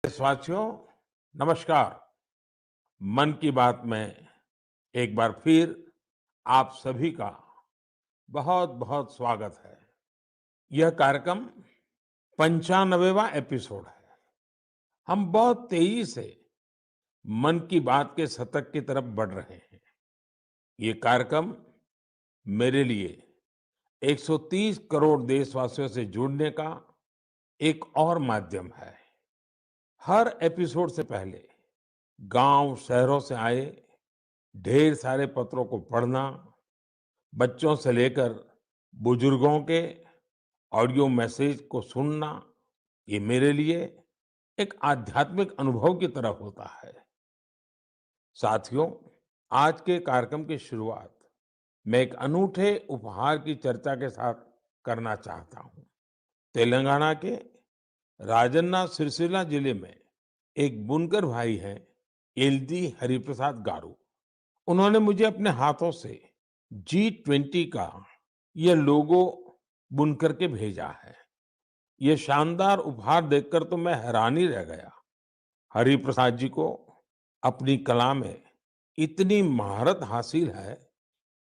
देशवासियों, नमस्कार। मन की बात में एक बार फिर आप सभी का बहुत बहुत स्वागत है। यह कार्यक्रम 95वां एपिसोड है। हम बहुत तेजी से मन की बात के शतक की तरफ बढ़ रहे हैं। ये कार्यक्रम मेरे लिए 130 करोड़ देशवासियों से जुड़ने का एक और माध्यम है। हर एपिसोड से पहले गांव शहरों से आए ढेर सारे पत्रों को पढ़ना, बच्चों से लेकर बुजुर्गों के ऑडियो मैसेज को सुनना, ये मेरे लिए एक आध्यात्मिक अनुभव की तरह होता है। साथियों, आज के कार्यक्रम की शुरुआत मैं एक अनूठे उपहार की चर्चा के साथ करना चाहता हूँ। तेलंगाना के राजन्ना सिरसिला जिले में एक बुनकर भाई हैं, एलदी हरिप्रसाद गारू। उन्होंने मुझे अपने हाथों से G20 का ये लोगो बुन करके भेजा है। ये शानदार उपहार देखकर तो मैं हैरान ही रह गया। हरिप्रसाद जी को अपनी कला में इतनी महारत हासिल है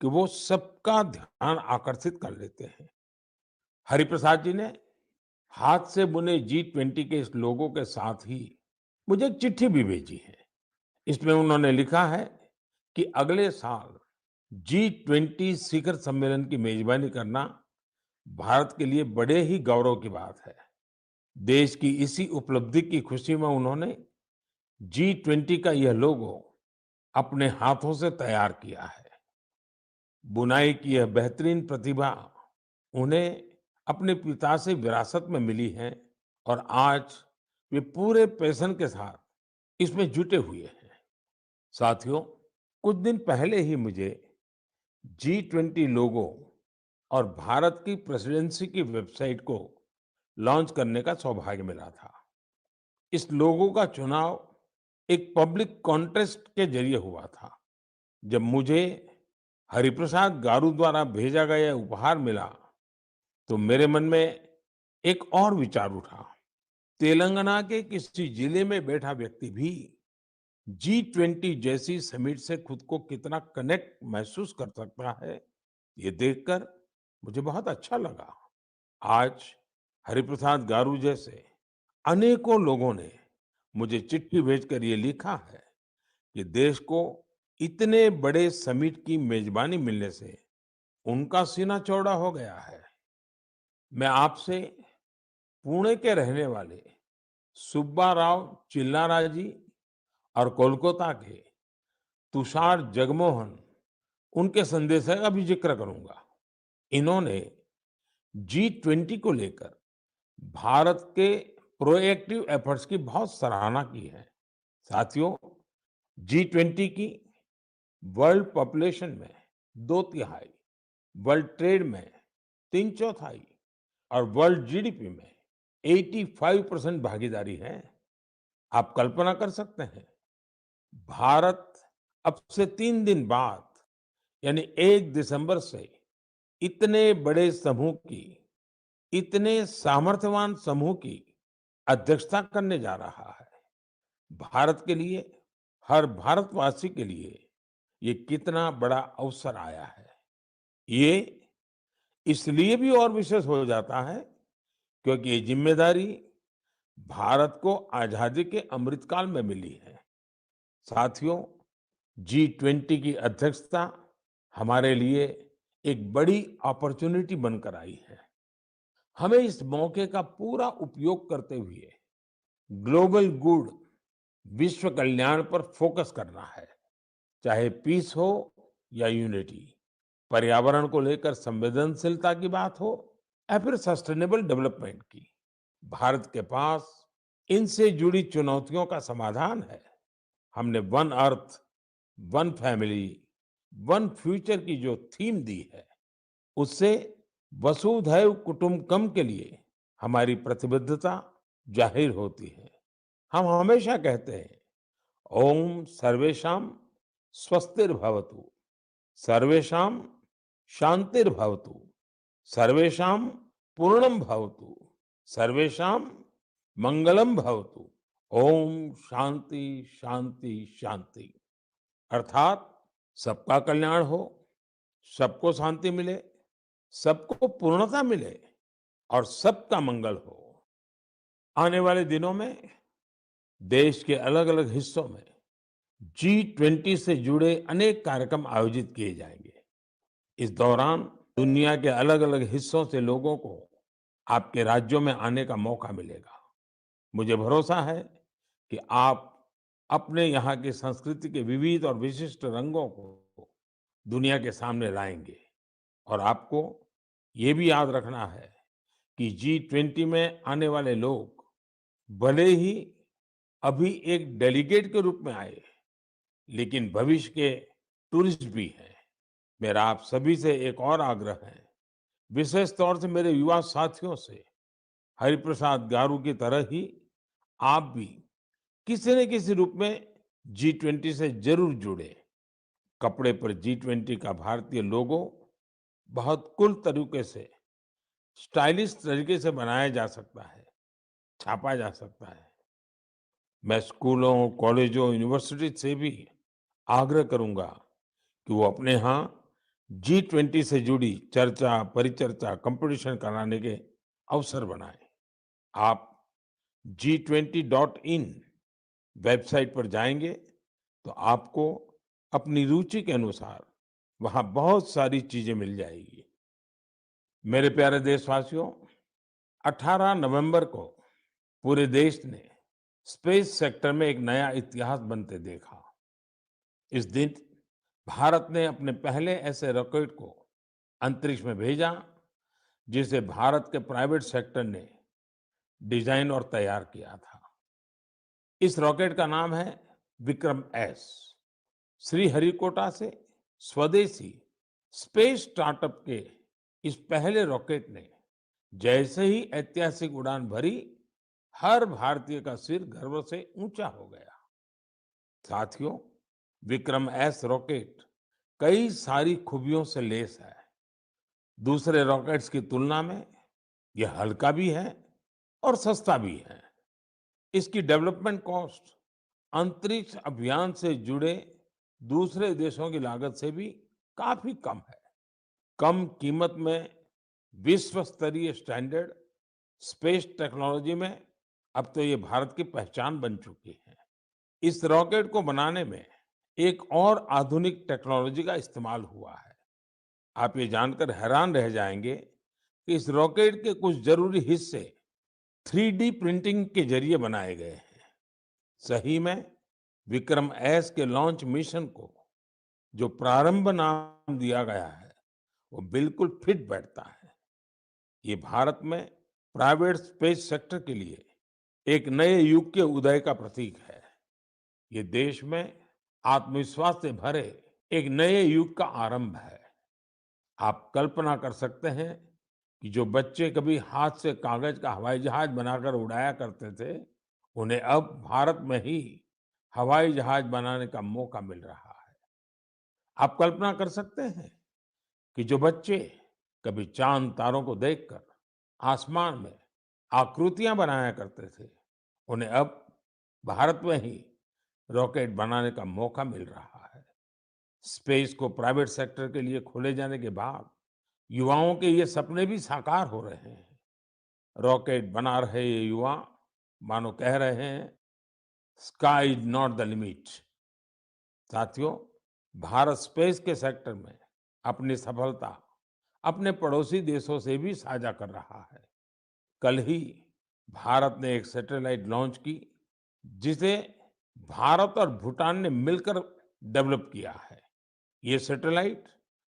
कि वो सबका ध्यान आकर्षित कर लेते हैं। हरिप्रसाद जी ने हाथ से बुने G20 के इस लोगो के साथ ही मुझे एक चिट्ठी भी भेजी है। इसमें उन्होंने लिखा है कि अगले साल G20 शिखर सम्मेलन की मेजबानी करना भारत के लिए बड़े ही गौरव की बात है। देश की इसी उपलब्धि की खुशी में उन्होंने G20 का यह लोगो अपने हाथों से तैयार किया है। बुनाई की यह बेहतरीन प्रतिभा उन्हें अपने पिता से विरासत में मिली है और आज वे पूरे पैशन के साथ इसमें जुटे हुए हैं। साथियों, कुछ दिन पहले ही मुझे G20 लोगो और भारत की प्रेसिडेंसी की वेबसाइट को लॉन्च करने का सौभाग्य मिला था। इस लोगो का चुनाव एक पब्लिक कॉन्टेस्ट के जरिए हुआ था। जब मुझे हरिप्रसाद गारू द्वारा भेजा गया उपहार मिला, तो मेरे मन में एक और विचार उठा। तेलंगाना के किसी जिले में बैठा व्यक्ति भी G20 जैसी समिट से खुद को कितना कनेक्ट महसूस कर सकता है, ये देखकर मुझे बहुत अच्छा लगा। आज हरिप्रसाद गारू जैसे अनेकों लोगों ने मुझे चिट्ठी भेजकर ये लिखा है कि देश को इतने बड़े समिट की मेजबानी मिलने से उनका सीना चौड़ा हो गया है। मैं आपसे पुणे के रहने वाले सुब्बा राव चिल्लारा जी और कोलकाता के तुषार जगमोहन, उनके संदेश का भी जिक्र करूंगा। इन्होंने G20 को लेकर भारत के प्रोएक्टिव एफर्ट्स की बहुत सराहना की है। साथियों, G20 की वर्ल्ड पॉपुलेशन में दो तिहाई, वर्ल्ड ट्रेड में तीन चौथाई और वर्ल्ड जीडीपी में 85% भागीदारी है। आप कल्पना कर सकते हैं, भारत अब से 3 दिन बाद यानी 1 दिसंबर से इतने बड़े समूह की, इतने सामर्थ्यवान समूह की अध्यक्षता करने जा रहा है। भारत के लिए, हर भारतवासी के लिए ये कितना बड़ा अवसर आया है। ये इसलिए भी और विशेष हो जाता है क्योंकि ये जिम्मेदारी भारत को आजादी के अमृतकाल में मिली है। साथियों, G20 की अध्यक्षता हमारे लिए एक बड़ी अपॉर्चुनिटी बनकर आई है। हमें इस मौके का पूरा उपयोग करते हुए ग्लोबल गुड, विश्व कल्याण पर फोकस करना है। चाहे पीस हो या यूनिटी, पर्यावरण को लेकर संवेदनशीलता की बात हो या फिर सस्टेनेबल डेवलपमेंट की, भारत के पास इनसे जुड़ी चुनौतियों का समाधान है। हमने one earth, one family, one future की जो थीम दी है, उससे वसुधैव कुटुंबकम के लिए हमारी प्रतिबद्धता जाहिर होती है। हम हमेशा कहते हैं, ओम सर्वेषां स्वस्तिर्भवतु, सर्वेषां शांतिर्भवतु, सर्वेषां पूर्णम भवतु, सर्वेषां मंगलम भवतु। ओम शांति शांति शांति। अर्थात सबका कल्याण हो, सबको शांति मिले, सबको पूर्णता मिले और सबका मंगल हो। आने वाले दिनों में देश के अलग-अलग हिस्सों में G20 से जुड़े अनेक कार्यक्रम आयोजित किए जाएंगे। इस दौरान दुनिया के अलग-अलग हिस्सों से लोगों को आपके राज्यों में आने का मौका मिलेगा। मुझे भरोसा है कि आप अपने यहाँ की संस्कृति के विविध और विशिष्ट रंगों को दुनिया के सामने लाएंगे और आपको ये भी याद रखना है कि G20 में आने वाले लोग भले ही अभी एक डेलीगेट के रूप में आए, लेकिन भविष्य के टूरिस्ट भी हैं। मेरा आप सभी से एक और आग्रह है, विशेष तौर से मेरे युवा साथियों से, हरिप्रसाद गारू की तरह ही आप भी किसी न किसी रूप में G20 से जरूर जुड़े। कपड़े पर G20 का भारतीय लोगो बहुत कूल तरीके से, स्टाइलिश तरीके से बनाया जा सकता है, छापा जा सकता है। मैं स्कूलों, कॉलेजों, यूनिवर्सिटी से भी आग्रह करूंगा कि वो अपने यहाँ G20 से जुड़ी चर्चा, परिचर्चा, कंपटीशन कराने के अवसर बनाएं। आप G20.in वेबसाइट पर जाएंगे तो आपको अपनी रुचि के अनुसार वहां बहुत सारी चीजें मिल जाएगी। मेरे प्यारे देशवासियों, 18 नवंबर को पूरे देश ने स्पेस सेक्टर में एक नया इतिहास बनते देखा। इस दिन भारत ने अपने पहले ऐसे रॉकेट को अंतरिक्ष में भेजा जिसे भारत के प्राइवेट सेक्टर ने डिजाइन और तैयार किया था। इस रॉकेट का नाम है विक्रम एस। श्रीहरिकोटा से स्वदेशी स्पेस स्टार्टअप के इस पहले रॉकेट ने जैसे ही ऐतिहासिक उड़ान भरी, हर भारतीय का सिर गर्व से ऊंचा हो गया। साथियों, विक्रम एस रॉकेट कई सारी खूबियों से लैस है। दूसरे रॉकेट्स की तुलना में यह हल्का भी है और सस्ता भी है। इसकी डेवलपमेंट कॉस्ट अंतरिक्ष अभियान से जुड़े दूसरे देशों की लागत से भी काफी कम है। कम कीमत में विश्व स्तरीय स्टैंडर्ड स्पेस टेक्नोलॉजी में अब तो ये भारत की पहचान बन चुकी है। इस रॉकेट को बनाने में एक और आधुनिक टेक्नोलॉजी का इस्तेमाल हुआ है। आप ये जानकर हैरान रह जाएंगे कि इस रॉकेट के कुछ जरूरी हिस्से 3D प्रिंटिंग के जरिए बनाए गए हैं। सही में विक्रम एस के लॉन्च मिशन को जो प्रारंभ नाम दिया गया है, वो बिल्कुल फिट बैठता है। ये भारत में प्राइवेट स्पेस सेक्टर के लिए एक नए युग के उदय का प्रतीक है। ये देश में आत्मविश्वास से भरे एक नए युग का आरंभ है। आप कल्पना कर सकते हैं कि जो बच्चे कभी हाथ से कागज का हवाई जहाज बनाकर उड़ाया करते थे, उन्हें अब भारत में ही हवाई जहाज बनाने का मौका मिल रहा है। आप कल्पना कर सकते हैं कि जो बच्चे कभी चांद तारों को देखकर आसमान में आकृतियां बनाया करते थे, उन्हें अब भारत में ही रॉकेट बनाने का मौका मिल रहा है। स्पेस को प्राइवेट सेक्टर के लिए खोले जाने के बाद युवाओं के ये सपने भी साकार हो रहे हैं। रॉकेट बना रहे ये युवा मानो कह रहे हैं, sky is not the limit. साथियों, भारत स्पेस के सेक्टर में अपनी सफलता अपने पड़ोसी देशों से भी साझा कर रहा है। कल ही भारत ने एक सैटेलाइट लॉन्च की जिसे भारत और भूटान ने मिलकर डेवलप किया है। ये सैटेलाइट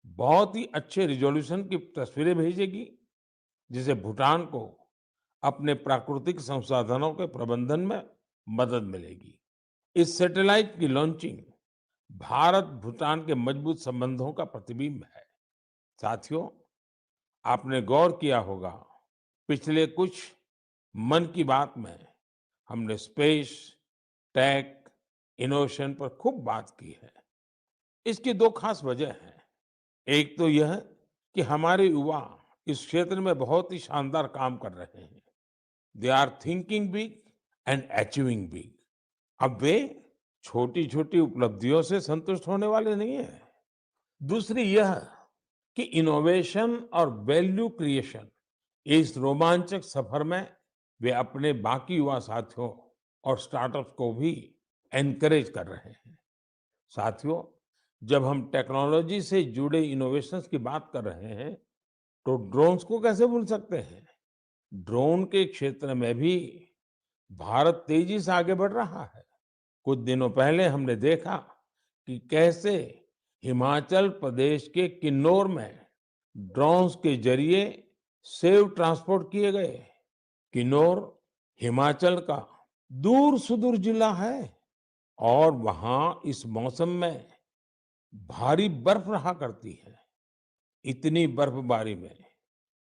बहुत ही अच्छे रिजोल्यूशन की तस्वीरें भेजेगी जिसे भूटान को अपने प्राकृतिक संसाधनों के प्रबंधन में मदद मिलेगी। इस सैटेलाइट की लॉन्चिंग भारत भूटान के मजबूत संबंधों का प्रतिबिंब है। साथियों, आपने गौर किया होगा, पिछले कुछ मन की बात में हमने स्पेस, टेक, इनोवेशन पर खूब बात की है। इसकी दो खास वजह हैं। एक तो यह कि हमारे युवा इस क्षेत्र में बहुत ही शानदार काम कर रहे हैं। They are thinking big and achieving big. अब वे छोटी-छोटी उपलब्धियों से संतुष्ट होने वाले नहीं हैं। दूसरी यह कि इनोवेशन और वैल्यू क्रिएशन, इस रोमांचक सफर में वे अपने बाकी युवा साथियों और स्टार्टअप्स को भी एनकरेज कर रहे हैं। साथियों, जब हम टेक्नोलॉजी से जुड़े इनोवेशंस की बात कर रहे हैं, तो ड्रोन्स को कैसे भूल सकते हैं? ड्रोन के क्षेत्र में भी भारत तेजी से आगे बढ़ रहा है। कुछ दिनों पहले हमने देखा कि कैसे हिमाचल प्रदेश के किन्नौर में ड्रोन्स के जरिए सेव ट्रांसपोर्ट किए गए। किन्नौर हिमाचल का दूर सुदूर जिला है और वहां इस मौसम में भारी बर्फ रहा करती है। इतनी बर्फबारी में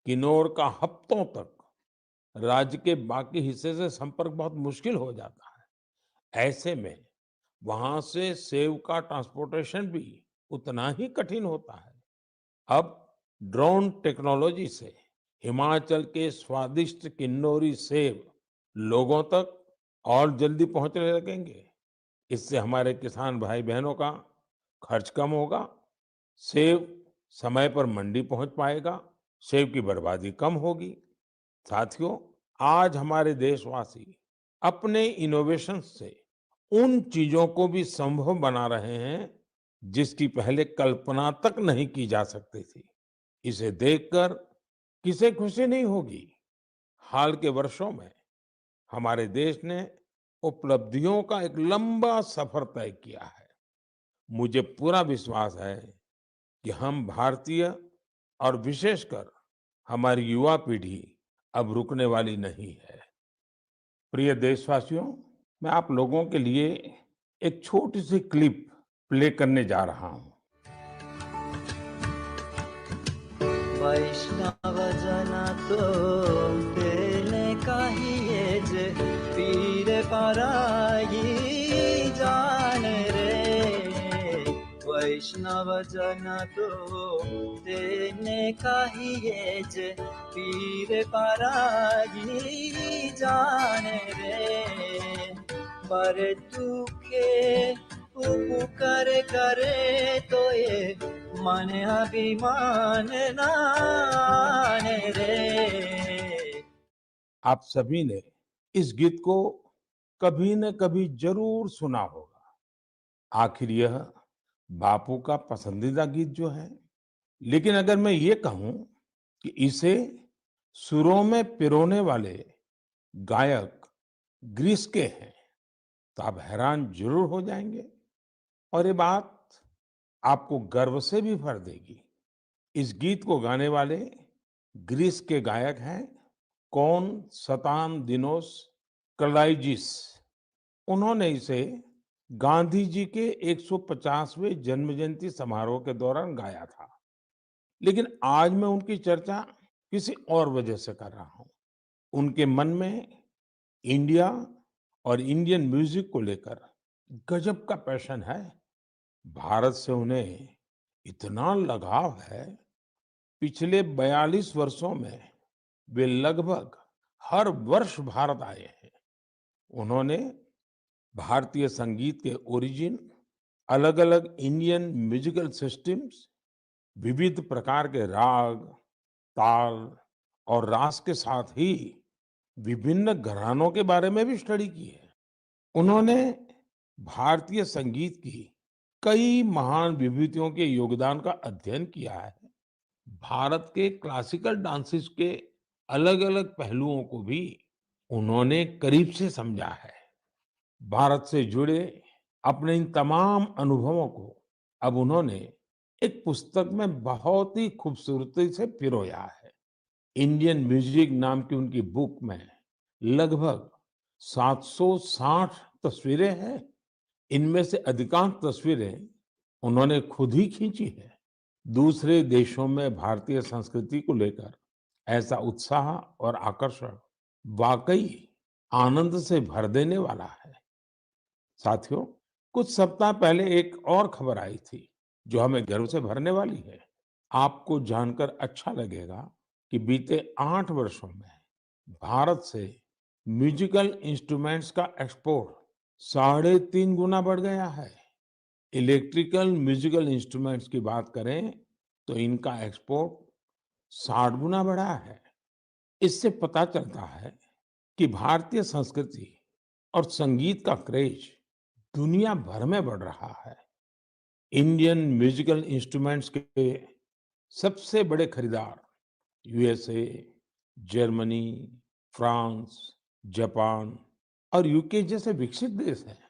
किन्नौर का हफ्तों तक राज्य के बाकी हिस्से से संपर्क बहुत मुश्किल हो जाता है। ऐसे में वहां से सेब का ट्रांसपोर्टेशन भी उतना ही कठिन होता है। अब ड्रोन टेक्नोलॉजी से हिमाचल के स्वादिष्ट किन्नौरी सेब लोगों तक और जल्दी पहुंचने लगेंगे। इससे हमारे किसान भाई बहनों का खर्च कम होगा, सेब समय पर मंडी पहुंच पाएगा, सेब की बर्बादी कम होगी। साथियों, आज हमारे देशवासी अपने इनोवेशन से उन चीजों को भी संभव बना रहे हैं जिसकी पहले कल्पना तक नहीं की जा सकती थी। इसे देखकर किसे खुशी नहीं होगी? हाल के वर्षों में हमारे देश ने उपलब्धियों का एक लंबा सफर तय किया है। मुझे पूरा विश्वास है कि हम भारतीय और विशेषकर हमारी युवा पीढ़ी अब रुकने वाली नहीं है। प्रिय देशवासियों, मैं आप लोगों के लिए एक छोटी सी क्लिप प्ले करने जा रहा हूं। वैष्णव जन तो तेने कहिए जे पीर पराई जान रे। वैष्णव जन तो तेने कहिए जे पीर पराई जान रे। पर दुखे उपकार करे तो ये मन अभिमान नान रे। आप सभी ने इस गीत को कभी न कभी जरूर सुना होगा। आखिर यह बापू का पसंदीदा गीत जो है। लेकिन अगर मैं ये कहूं कि इसे सुरों में पिरोने वाले गायक ग्रीस के हैं, तो आप हैरान जरूर हो जाएंगे। और ये बात आपको गर्व से भी भर देगी। इस गीत को गाने वाले ग्रीस के गायक हैं कौन सतान दिनोस कलाइजिस। उन्होंने इसे गांधी जी के 150वें जन्म जयंती समारोह के दौरान गाया था। लेकिन आज मैं उनकी चर्चा किसी और वजह से कर रहा हूं। उनके मन में इंडिया और इंडियन म्यूजिक को लेकर गजब का पैशन है। भारत से उन्हें इतना लगाव है। पिछले 42 वर्षों में वे लगभग हर वर्ष भारत आए हैं। उन्होंने भारतीय संगीत के ओरिजिन, अलग-अलग इंडियन म्यूजिकल सिस्टम्स, विविध प्रकार के राग, ताल और रास के साथ ही विभिन्न घरानों के बारे में भी स्टडी की है। उन्होंने भारतीय संगीत की कई महान विभूतियों के योगदान का अध्ययन किया है। भारत के क्लासिकल डांसेस के अलग-अलग पहलुओं को भी उन्होंने करीब से समझा है। भारत से जुड़े अपने इन तमाम अनुभवों को अब उन्होंने एक पुस्तक में बहुत ही खूबसूरती से पिरोया है। इंडियन म्यूजिक नाम की उनकी बुक में लगभग 760 तस्वीरें हैं। इनमें से अधिकांश तस्वीरें उन्होंने खुद ही खींची है। दूसरे देशों में भारतीय संस्कृति को लेकर ऐसा उत्साह और आकर्षण वाकई आनंद से भर देने वाला है। साथियों, कुछ सप्ताह पहले एक और खबर आई थी जो हमें गर्व से भरने वाली है। आपको जानकर अच्छा लगेगा कि बीते 8 वर्षों में भारत से म्यूजिकल इंस्ट्रूमेंट्स का एक्सपोर्ट 3.5 गुना बढ़ गया है। इलेक्ट्रिकल म्यूजिकल इंस्ट्रूमेंट्स की बात करें तो इनका एक्सपोर्ट 60 गुना बढ़ा है। इससे पता चलता है कि भारतीय संस्कृति और संगीत का क्रेज दुनिया भर में बढ़ रहा है। इंडियन म्यूजिकल इंस्ट्रूमेंट्स के सबसे बड़े खरीदार यूएसए, जर्मनी, फ्रांस, जापान और यूके जैसे विकसित देश हैं।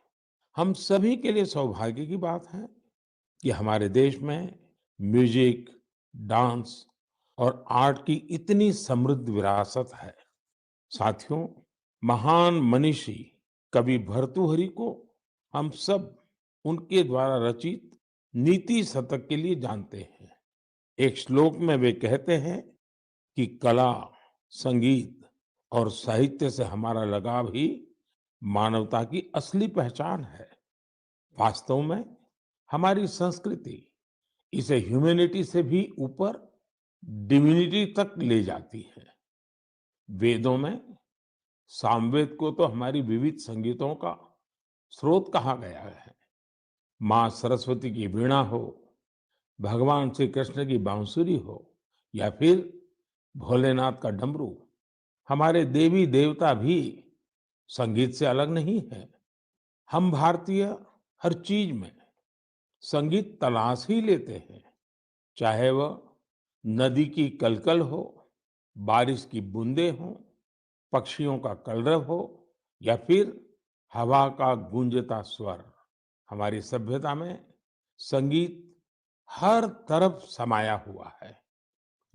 हम सभी के लिए सौभाग्य की बात है कि हमारे देश में म्यूजिक, डांस और आर्ट की इतनी समृद्ध विरासत है। साथियों, महान मनीषी कवि भर्तृहरि को हम सब उनके द्वारा रचित नीति शतक के लिए जानते हैं। एक श्लोक में वे कहते हैं कि कला, संगीत और साहित्य से हमारा लगाव ही मानवता की असली पहचान है। वास्तव में हमारी संस्कृति इसे ह्यूमैनिटी से भी ऊपर डिविनिटी तक ले जाती है। वेदों में सामवेद को तो हमारी विविध संगीतों का स्रोत कहा गया है। माँ सरस्वती की वीणा हो, भगवान श्री कृष्ण की बांसुरी हो या फिर भोलेनाथ का डमरू, हमारे देवी देवता भी संगीत से अलग नहीं है। हम भारतीय हर चीज में संगीत तलाश ही लेते हैं, चाहे वह नदी की कलकल हो, बारिश की बूंदें हो, पक्षियों का कलरव हो या फिर हवा का गूंजता स्वर। हमारी सभ्यता में संगीत हर तरफ समाया हुआ है।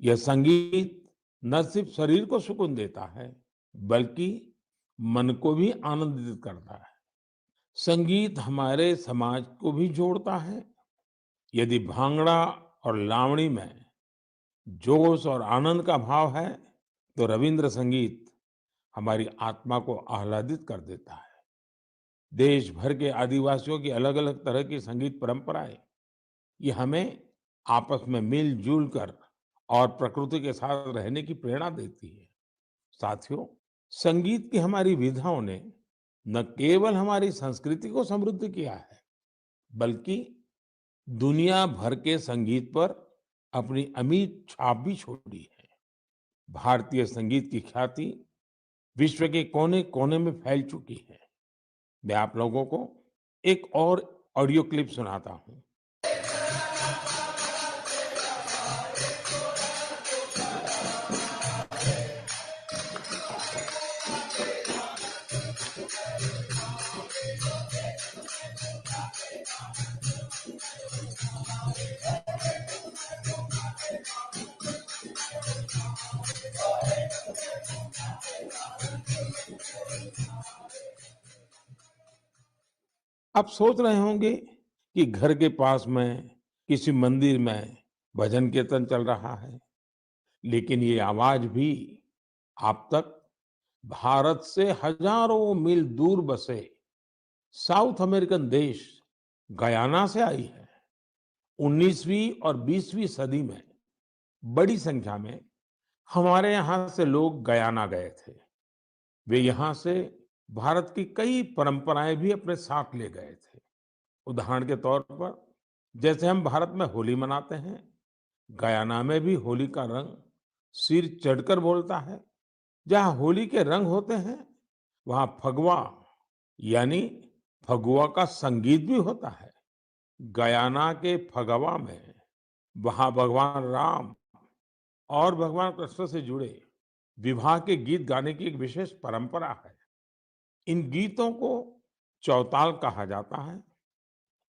यह संगीत न सिर्फ शरीर को सुकून देता है, बल्कि मन को भी आनंदित करता है। संगीत हमारे समाज को भी जोड़ता है। यदि भांगड़ा और लावणी में जोश और आनंद का भाव है, तो रविंद्र संगीत हमारी आत्मा को आह्लादित कर देता है। देश भर के आदिवासियों की अलग-अलग तरह की संगीत परंपराएं, ये हमें आपस में मिलजुल कर और प्रकृति के साथ रहने की प्रेरणा देती है। साथियों, संगीत की हमारी विधाओं ने न केवल हमारी संस्कृति को समृद्ध किया है, बल्कि दुनिया भर के संगीत पर अपनी अमिट छाप भी छोड़ी है। भारतीय संगीत की ख्याति विश्व के कोने-कोने में फैल चुकी है। मैं आप लोगों को एक और ऑडियो क्लिप सुनाता हूँ। आप सोच रहे होंगे कि घर के पास में किसी मंदिर में भजन कीर्तन चल रहा है, लेकिन ये आवाज भी आप तक भारत से हजारों मील दूर बसे साउथ अमेरिकन देश गयाना से आई है। 19वीं और 20वीं सदी में बड़ी संख्या में हमारे यहाँ से लोग गयाना गए थे। वे यहाँ से भारत की कई परंपराएं भी अपने साथ ले गए थे। उदाहरण के तौर पर जैसे हम भारत में होली मनाते हैं, गयाना में भी होली का रंग सिर चढ़कर बोलता है। जहाँ होली के रंग होते हैं, वहाँ फगवा यानी फगुआ का संगीत भी होता है। गयाना के फगवा में वहाँ भगवान राम और भगवान कृष्ण से जुड़े विवाह के गीत गाने की एक विशेष परंपरा है। इन गीतों को चौताल कहा जाता है।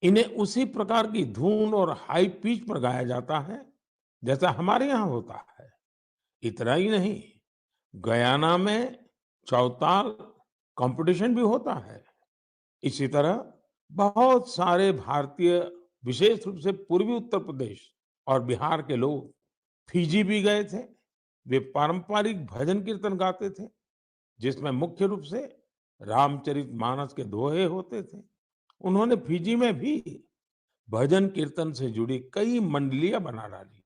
इन्हें उसी प्रकार की धुन और हाई पिच पर गाया जाता है जैसा हमारे यहाँ होता है। इतना ही नहीं, गयाना में चौताल कंपटीशन भी होता है। इसी तरह बहुत सारे भारतीय, विशेष रूप से पूर्वी उत्तर प्रदेश और बिहार के लोग फिजी भी गए थे। वे पारंपरिक भजन कीर्तन गाते थे, जिसमें मुख्य रूप से रामचरितमानस के दोहे होते थे। उन्होंने फिजी में भी भजन कीर्तन से जुड़ी कई मंडलियां बना डाली।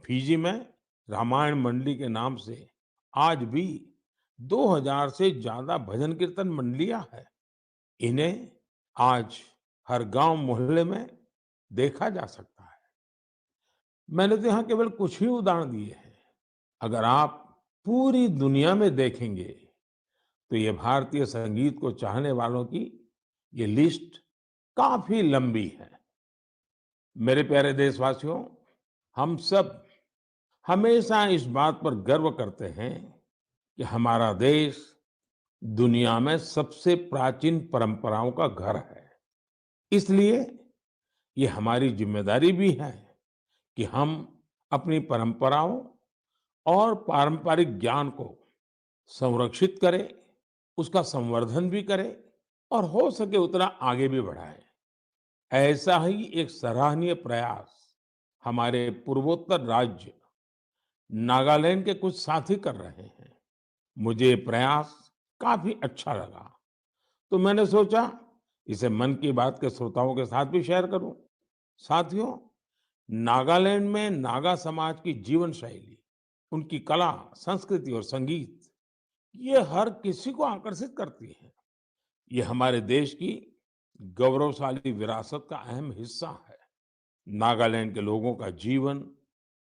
फिजी में रामायण मंडली के नाम से आज भी 2000 से ज्यादा भजन कीर्तन मंडलियां हैं। इन्हें आज हर गांव मोहल्ले में देखा जा सकता है। मैंने तो यहाँ केवल कुछ ही उदाहरण दिए हैं। अगर आप पूरी दुनिया में देखेंगे तो ये भारतीय संगीत को चाहने वालों की ये लिस्ट काफी लंबी है। मेरे प्यारे देशवासियों, हम सब हमेशा इस बात पर गर्व करते हैं कि हमारा देश दुनिया में सबसे प्राचीन परंपराओं का घर है। इसलिए ये हमारी जिम्मेदारी भी है कि हम अपनी परंपराओं और पारंपरिक ज्ञान को संरक्षित करें, उसका संवर्धन भी करें और हो सके उतना आगे भी बढ़ाएं। ऐसा ही एक सराहनीय प्रयास हमारे पूर्वोत्तर राज्य नागालैंड के कुछ साथी कर रहे हैं। मुझे ये प्रयास काफी अच्छा लगा, तो मैंने सोचा इसे मन की बात के श्रोताओं के साथ भी शेयर करूं। साथियों, नागालैंड में नागा समाज की जीवन शैली, उनकी कला, संस्कृति और संगीत, ये हर किसी को आकर्षित करती है। ये हमारे देश की गौरवशाली विरासत का अहम हिस्सा है। नागालैंड के लोगों का जीवन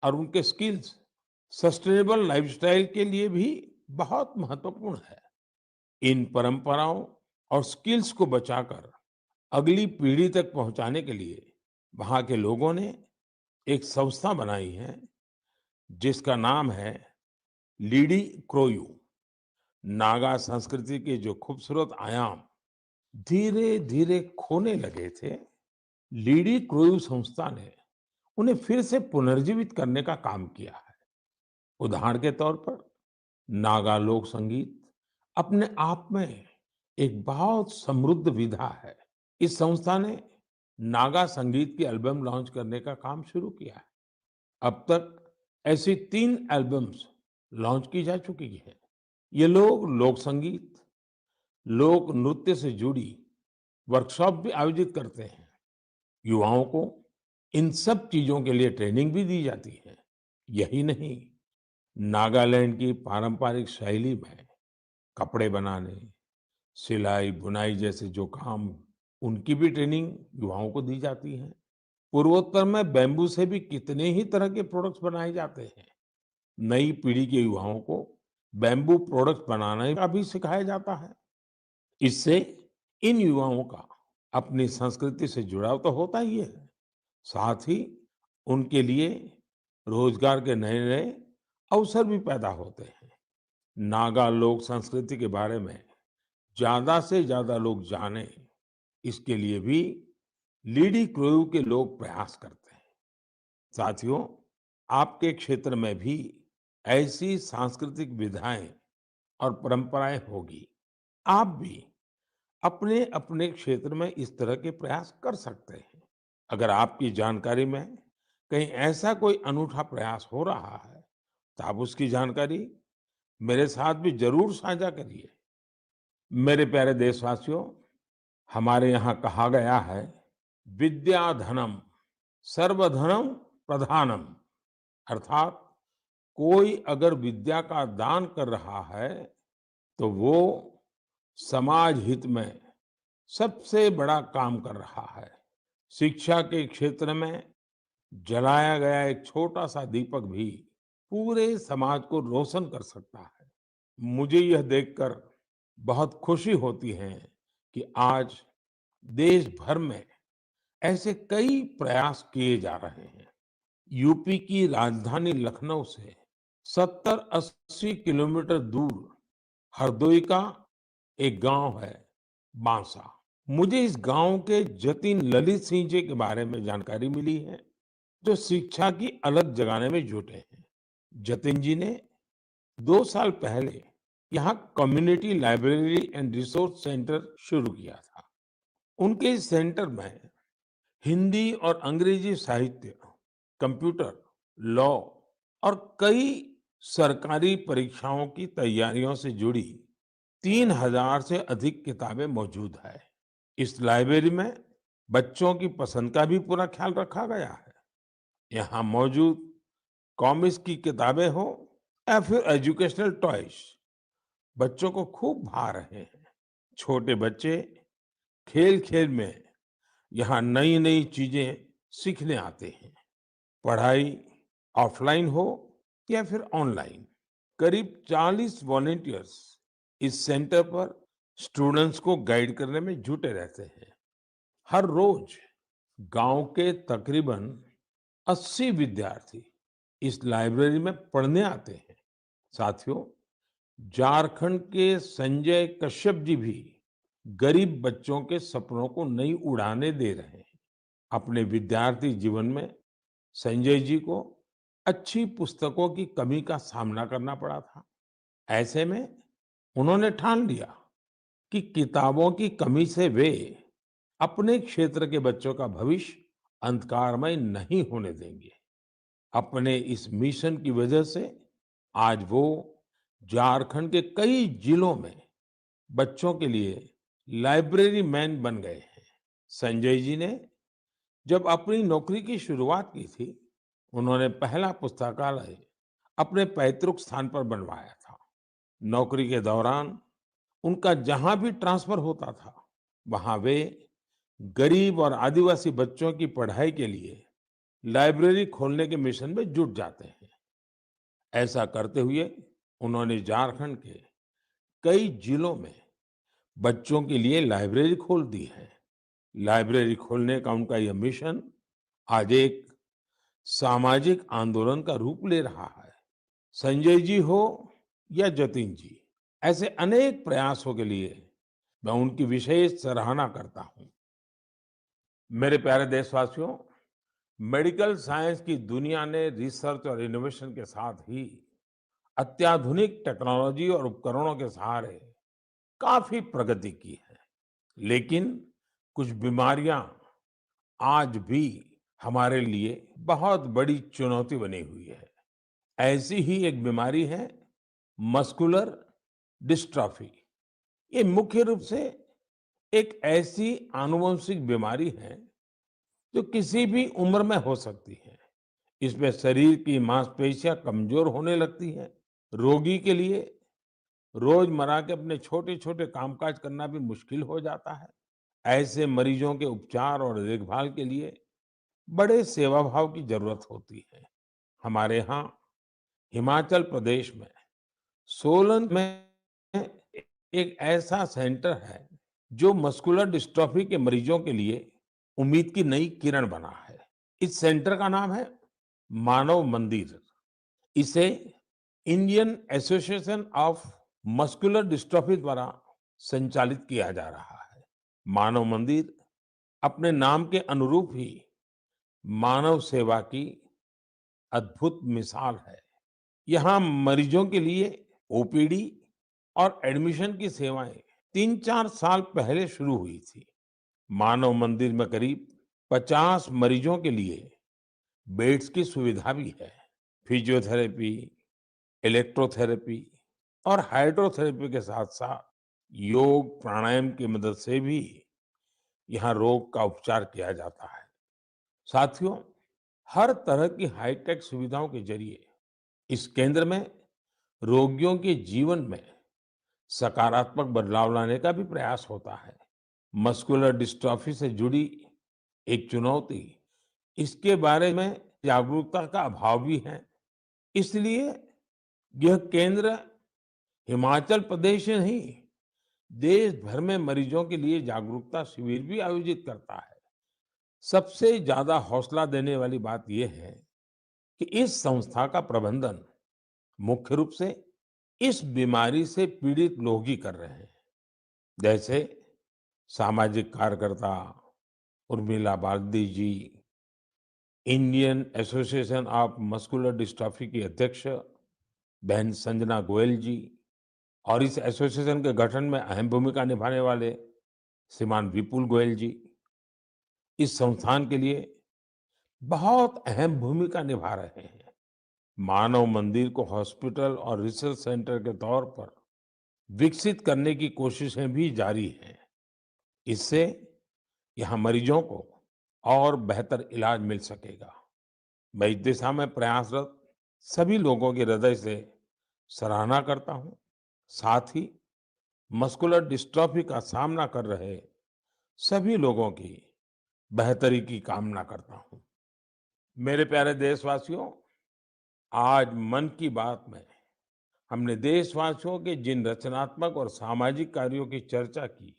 और उनके स्किल्स सस्टेनेबल लाइफस्टाइल के लिए भी बहुत महत्वपूर्ण है। इन परंपराओं और स्किल्स को बचाकर अगली पीढ़ी तक पहुंचाने के लिए वहां के लोगों ने एक संस्था बनाई है जिसका नाम है लीडी क्रोयू। नागा संस्कृति के जो खूबसूरत आयाम धीरे धीरे खोने लगे थे, लीडी क्रोयू संस्था ने उन्हें फिर से पुनर्जीवित करने का काम किया है। उदाहरण के तौर पर नागा लोक संगीत अपने आप में एक बहुत समृद्ध विधा है। इस संस्था ने नागा संगीत की एल्बम लॉन्च करने का काम शुरू किया है। अब तक ऐसी 3 एल्बम्स लॉन्च की जा चुकी है। ये लोग लोक संगीत, लोक नृत्य से जुड़ी वर्कशॉप भी आयोजित करते हैं। युवाओं को इन सब चीजों के लिए ट्रेनिंग भी दी जाती है। यही नहीं, नागालैंड की पारंपरिक शैली में कपड़े बनाने, सिलाई बुनाई जैसे जो काम, उनकी भी ट्रेनिंग युवाओं को दी जाती है। पूर्वोत्तर में बैम्बू से भी कितने ही तरह के प्रोडक्ट्स बनाए जाते हैं। नई पीढ़ी के युवाओं को बैम्बू प्रोडक्ट्स बनाने का भी सिखाया जाता है। इससे इन युवाओं का अपनी संस्कृति से जुड़ाव तो होता ही है, साथ ही उनके लिए रोजगार के नए नए अवसर भी पैदा होते हैं। नागा लोक संस्कृति के बारे में ज्यादा से ज्यादा लोग जाने, इसके लिए भी लीडी क्रोयू के लोग प्रयास करते हैं। साथियों, आपके क्षेत्र में भी ऐसी सांस्कृतिक विधाएं और परंपराएं होगी। आप भी अपने अपने क्षेत्र में इस तरह के प्रयास कर सकते हैं। अगर आपकी जानकारी में कहीं ऐसा कोई अनूठा प्रयास हो रहा है तो आप उसकी जानकारी मेरे साथ भी जरूर साझा करिए। मेरे प्यारे देशवासियों, हमारे यहाँ कहा गया है, विद्या धनम सर्वधनम प्रधानम। अर्थात कोई अगर विद्या का दान कर रहा है तो वो समाज हित में सबसे बड़ा काम कर रहा है। शिक्षा के क्षेत्र में जलाया गया एक छोटा सा दीपक भी पूरे समाज को रोशन कर सकता है। मुझे यह देखकर बहुत खुशी होती है कि आज देश भर में ऐसे कई प्रयास किए जा रहे हैं। यूपी की राजधानी लखनऊ से 70-80 किलोमीटर दूर हरदोई का एक गांव है बांसा। मुझे इस गांव के जतिन ललित सिंह जी के बारे में जानकारी मिली है, जो शिक्षा की अलग जगाने में जुटे हैं। जतिन जी ने 2 साल पहले यहाँ community library and resource centre शुरू किया था। उनके इस सेंटर में हिंदी और अंग्रेजी साहित्य, कंप्यूटर, लॉ और कई सरकारी परीक्षाओं की तैयारियों से जुड़ी 3000 से अधिक किताबें मौजूद है। इस लाइब्रेरी में बच्चों की पसंद का भी पूरा ख्याल रखा गया है। यहाँ मौजूद कॉमिक्स की किताबें हो या फिर एजुकेशनल टॉयज, बच्चों को खूब भा रहे हैं। छोटे बच्चे खेल-खेल में यहाँ नई-नई चीजें सीखने आते हैं। पढ़ाई ऑफलाइन हो या फिर ऑनलाइन, करीब 40 वॉलंटियर्स इस सेंटर पर स्टूडेंट्स को गाइड करने में जुटे रहते हैं। हर रोज गांव के तकरीबन 80 विद्यार्थी इस लाइब्रेरी में पढ़ने आते हैं। साथियों, झारखंड के संजय कश्यप जी भी गरीब बच्चों के सपनों को नई उड़ानें दे रहे हैं। अपने विद्यार्थी जीवन में संजय जी को अच्छी पुस्तकों की कमी का सामना करना पड़ा था। ऐसे में उन्होंने ठान लिया कि किताबों की कमी से वे अपने क्षेत्र के बच्चों का भविष्य अंधकारमय नहीं होने देंगे। अपने इस मिशन की वजह से आज वो झारखंड के कई जिलों में बच्चों के लिए लाइब्रेरी मैन बन गए हैं। संजय जी ने जब अपनी नौकरी की शुरुआत की थी, उन्होंने पहला पुस्तकालय अपने पैतृक स्थान पर बनवाया था। नौकरी के दौरान उनका जहां भी ट्रांसफर होता था, वहां वे गरीब और आदिवासी बच्चों की पढ़ाई के लिए लाइब्रेरी खोलने के मिशन में जुट जाते हैं। ऐसा करते हुए उन्होंने झारखंड के कई जिलों में बच्चों के लिए लाइब्रेरी खोल दी है। लाइब्रेरी खोलने का उनका यह मिशन आज एक सामाजिक आंदोलन का रूप ले रहा है। संजय जी हो या जतिन जी, ऐसे अनेक प्रयासों के लिए मैं उनकी विशेष सराहना करता हूं। मेरे प्यारे देशवासियों, मेडिकल साइंस की दुनिया ने रिसर्च और इनोवेशन के साथ ही अत्याधुनिक टेक्नोलॉजी और उपकरणों के सहारे काफी प्रगति की है। लेकिन कुछ बीमारियां आज भी हमारे लिए बहुत बड़ी चुनौती बनी हुई है। ऐसी ही एक बीमारी है मस्कुलर डिस्ट्रॉफी। ये मुख्य रूप से एक ऐसी आनुवंशिक बीमारी है जो किसी भी उम्र में हो सकती है। इसमें शरीर की मांसपेशियां कमजोर होने लगती हैं। रोगी के लिए रोजमर्रा के अपने छोटे-छोटे कामकाज करना भी मुश्किल हो जाता है। ऐसे मरीजों के उपचार और देखभाल के लिए बड़े सेवा भाव की जरूरत होती है। हमारे यहाँ हिमाचल प्रदेश में सोलन में एक ऐसा सेंटर है जो मस्कुलर डिस्ट्रॉफी के मरीजों के लिए उम्मीद की नई किरण बना है। इस सेंटर का नाम है मानव मंदिर। इसे Indian Association of Muscular dystrophy द्वारा संचालित किया जा रहा है। मानव मंदिर अपने नाम के अनुरूप ही मानव सेवा की अद्भुत मिसाल है। यहाँ मरीजों के लिए ओपीडी और एडमिशन की सेवाएं 3-4 साल पहले शुरू हुई थी। मानव मंदिर में करीब 50 मरीजों के लिए बेड्स की सुविधा भी है। फिजियोथेरेपी, इलेक्ट्रोथेरेपी और हाइड्रोथेरेपी के साथ साथ योग प्राणायाम की मदद से भी यहाँ रोग का उपचार किया जाता है। साथियों, हर तरह की हाईटेक सुविधाओं के जरिए इस केंद्र में रोगियों के जीवन में सकारात्मक बदलाव लाने का भी प्रयास होता है। मस्कुलर डिस्ट्रॉफी से जुड़ी एक चुनौती इसके बारे में जागरूकता का अभाव भी है। इसलिए यह केंद्र हिमाचल प्रदेश ही नहीं, देश भर में मरीजों के लिए जागरूकता शिविर भी आयोजित करता है। सबसे ज्यादा हौसला देने वाली बात यह है कि इस संस्था का प्रबंधन मुख्य रूप से इस बीमारी से पीड़ित लोग ही कर रहे हैं। जैसे सामाजिक कार्यकर्ता Urmila Baldi ji, Indian Association of Muscular Dystrophy की अध्यक्ष बहन संजना गोयल जी और इस एसोसिएशन के गठन में अहम भूमिका निभाने वाले श्रीमान विपुल गोयल जी इस संस्थान के लिए बहुत अहम भूमिका निभा रहे हैं। मानव मंदिर को हॉस्पिटल और रिसर्च सेंटर के तौर पर विकसित करने की कोशिशें भी जारी हैं। इससे यहाँ मरीजों को और बेहतर इलाज मिल सकेगा। मैं इस दिशा में प्रयासरत सभी लोगों की हृदय से सराहना करता हूँ। साथ ही मस्कुलर डिस्ट्रॉफी का सामना कर रहे सभी लोगों की बेहतरी की कामना करता हूँ। मेरे प्यारे देशवासियों, आज मन की बात में हमने देशवासियों के जिन रचनात्मक और सामाजिक कार्यों की चर्चा की,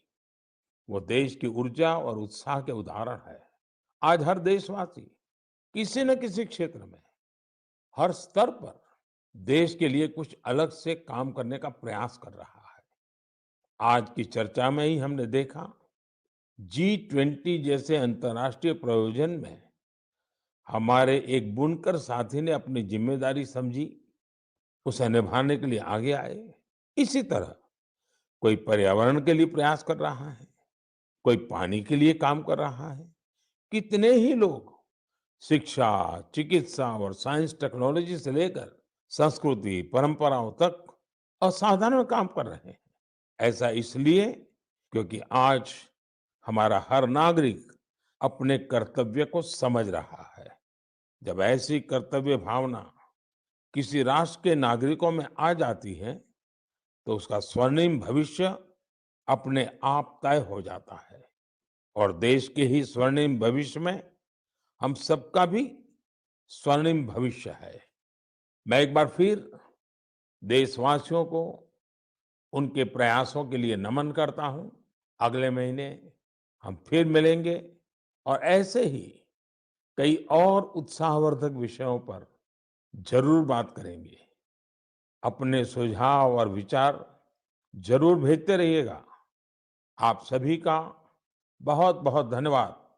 वो देश की ऊर्जा और उत्साह के उदाहरण है। आज हर देशवासी किसी न किसी क्षेत्र में, हर स्तर पर देश के लिए कुछ अलग से काम करने का प्रयास कर रहा है। आज की चर्चा में ही हमने देखा, जी20 जैसे अंतर्राष्ट्रीय प्रयोजन में हमारे एक बुनकर साथी ने अपनी जिम्मेदारी समझी, उसे निभाने के लिए आगे आए। इसी तरह कोई पर्यावरण के लिए प्रयास कर रहा है, कोई पानी के लिए काम कर रहा है। कितने ही लोग शिक्षा, चिकित्सा और साइंस टेक्नोलॉजी से लेकर संस्कृति, परंपराओं तक असाधारण काम कर रहे हैं। ऐसा इसलिए क्योंकि आज हमारा हर नागरिक अपने कर्तव्य को समझ रहा है। जब ऐसी कर्तव्य भावना किसी राष्ट्र के नागरिकों में आ जाती है, तो उसका स्वर्णिम भविष्य अपने आप तय हो जाता है। और देश के ही स्वर्णिम भविष्य में हम सबका भी स्वर्णिम भविष्य है। मैं एक बार फिर देशवासियों को उनके प्रयासों के लिए नमन करता हूँ। अगले महीने हम फिर मिलेंगे और ऐसे ही कई और उत्साहवर्धक विषयों पर जरूर बात करेंगे। अपने सुझाव और विचार जरूर भेजते रहिएगा। आप सभी का बहुत बहुत धन्यवाद।